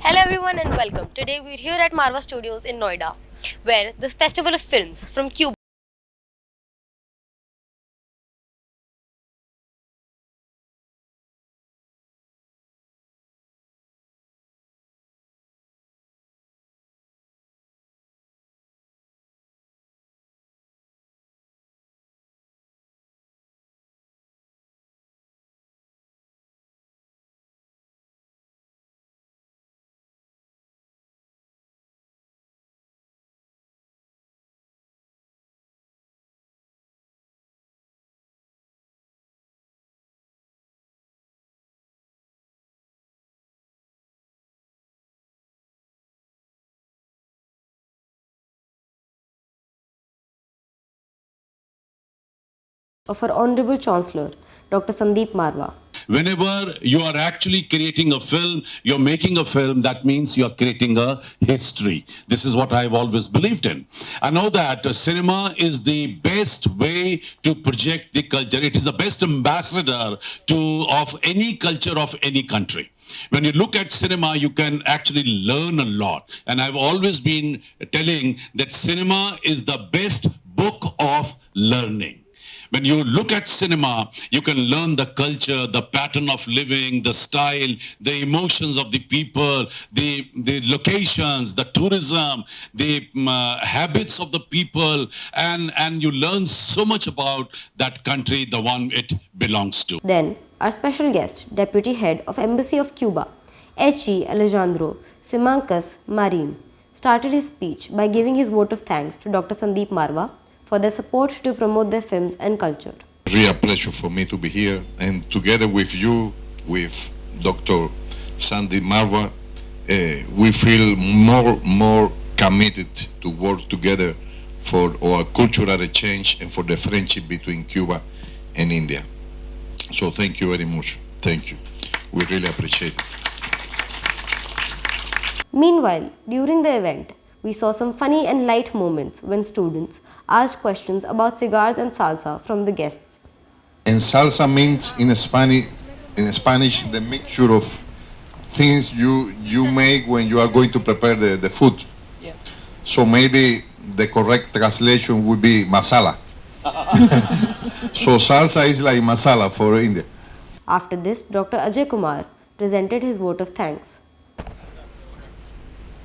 Hello everyone and welcome. Today we're here at Marva Studios in Noida, where the Festival of Films from Cuba of our Honorable Chancellor, Dr. Sandeep Marwa. Whenever you are actually creating a film, you're making a film, that means you're creating a history. This is what I've always believed in. I know that cinema is the best way to project the culture. It is the best ambassador of any culture of any country. When you look at cinema, you can actually learn a lot. And I've always been telling that cinema is the best book of learning. When you look at cinema, you can learn the culture, the pattern of living, the style, the emotions of the people, the locations, the tourism, the habits of the people, and you learn so much about that country, the one it belongs to. Then, our special guest, Deputy Head of Embassy of Cuba, H.E. Alejandro Simancas Marin, started his speech by giving his vote of thanks to Dr. Sandeep Marwa for their support to promote their films and culture. Real pleasure for me to be here and together with you, with Dr. Sandy Marwa, we feel more committed to work together for our cultural exchange and for the friendship between Cuba and India. So thank you very much. Thank you. We really appreciate it. Meanwhile, during the event, we saw some funny and light moments when students asked questions about cigars and salsa from the guests. And salsa means in Spanish the mixture of things you make when you are going to prepare the food. Yeah. So maybe the correct translation would be masala. So salsa is like masala for India. After this, Dr. Ajay Kumar presented his vote of thanks.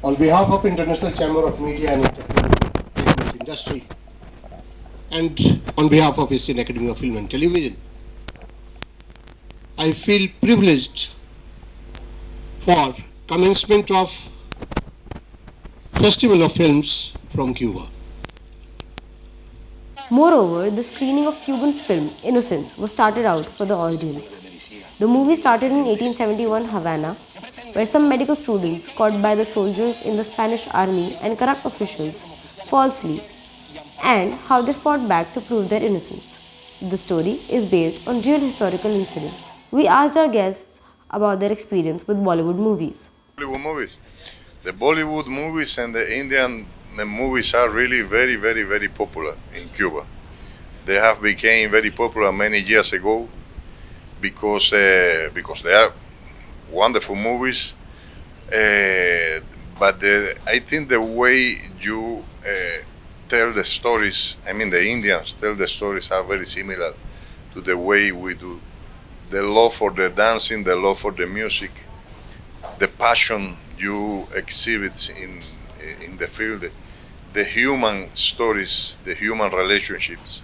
On behalf of International Chamber of Media and Entertainment Industry, and on behalf of Indian Academy of Film and Television, I feel privileged for commencement of Festival of Films from Cuba. Moreover, the screening of Cuban film Innocence was started out for the audience. The movie started in 1871 Havana, where some medical students caught by the soldiers in the Spanish army and corrupt officials falsely, and how they fought back to prove their innocence. The story is based on real historical incidents. We asked our guests about their experience with Bollywood movies. The Bollywood movies and the Indian movies are really very popular in Cuba. They have become very popular many years ago because they are wonderful movies. But I think the way you tell the stories, the Indians tell the stories are very similar to the way we do. The love for the dancing, the love for the music, the passion you exhibit in the field, the human stories, the human relationships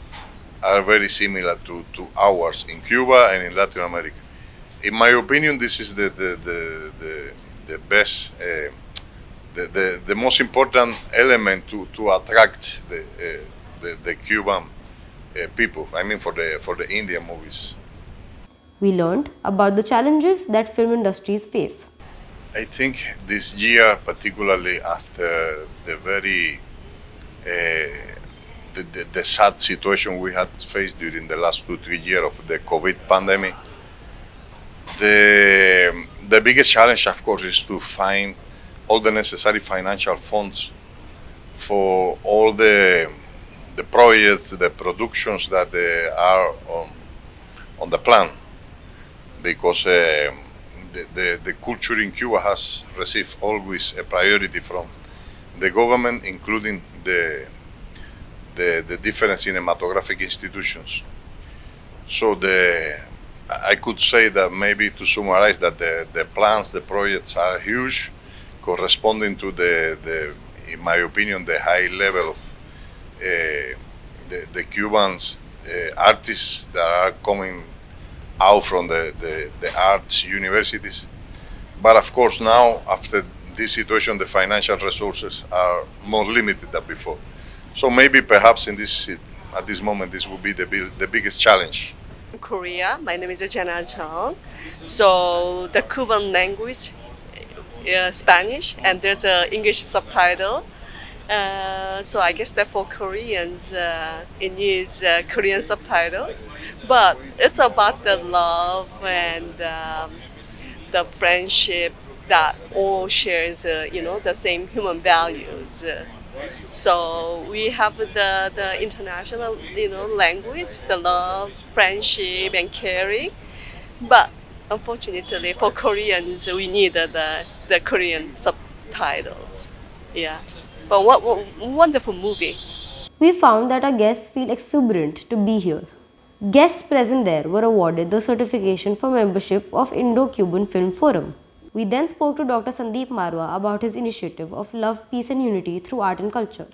are very similar to ours in Cuba and in Latin America. In my opinion, this is the best, the most important element to attract the Cuban people. For the Indian movies. We learned about the challenges that film industries face. I think this year, particularly after the very the sad situation we had faced during the last 2-3 years of the COVID pandemic, the biggest challenge, of course, is to find all the necessary financial funds for all the projects, the productions that are on the plan, because the culture in Cuba has received always a priority from the government, including the different cinematographic institutions. So I could say that, maybe to summarize, that the plans, the projects are huge, corresponding to in my opinion, the high level of the Cubans artists that are coming out from the arts universities. But of course now, after this situation, the financial resources are more limited than before. So maybe perhaps at this moment, this will be the biggest challenge. Korea. My name is Jenna Chang. So the Cuban language, Spanish, and there's an English subtitle. So I guess that for Koreans, it needs Korean subtitles. But it's about the love and the friendship that all shares, the same human values. So we have the international, language, the love, friendship, and caring. But unfortunately, for Koreans, we need the Korean subtitles. Yeah. But what wonderful movie. We found that our guests feel exuberant to be here. Guests present there were awarded the certification for membership of Indo-Cuban Film Forum. We then spoke to Dr. Sandeep Marwa about his initiative of love, peace and unity through art and culture.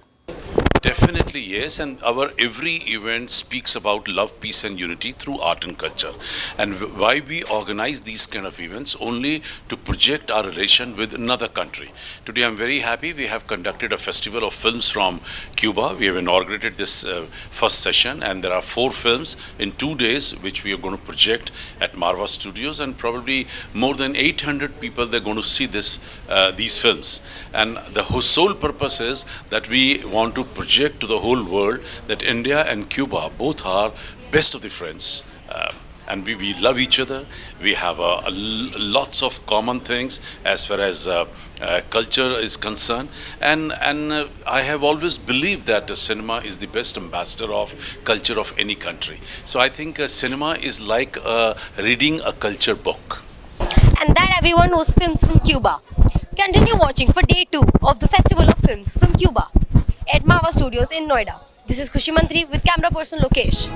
Definitely, yes. And our every event speaks about love, peace, and unity through art and culture. And why we organize these kind of events? Only to project our relation with another country. Today, I'm very happy we have conducted a festival of films from Cuba. We have inaugurated this first session, and there are 4 films in 2 days which we are going to project at Marva Studios, and probably more than 800 people they're going to see these films. And the whole sole purpose is that we want to project to the whole world that India and Cuba both are best of the friends. And we love each other. We have lots of common things as far as culture is concerned. And I have always believed that cinema is the best ambassador of culture of any country. So I think cinema is like reading a culture book. And that, everyone, was films from Cuba. Continue watching for day 2 of the Festival of Films from Cuba at Marva Studios in Noida. This is Khushi Mantri with camera person Lokesh.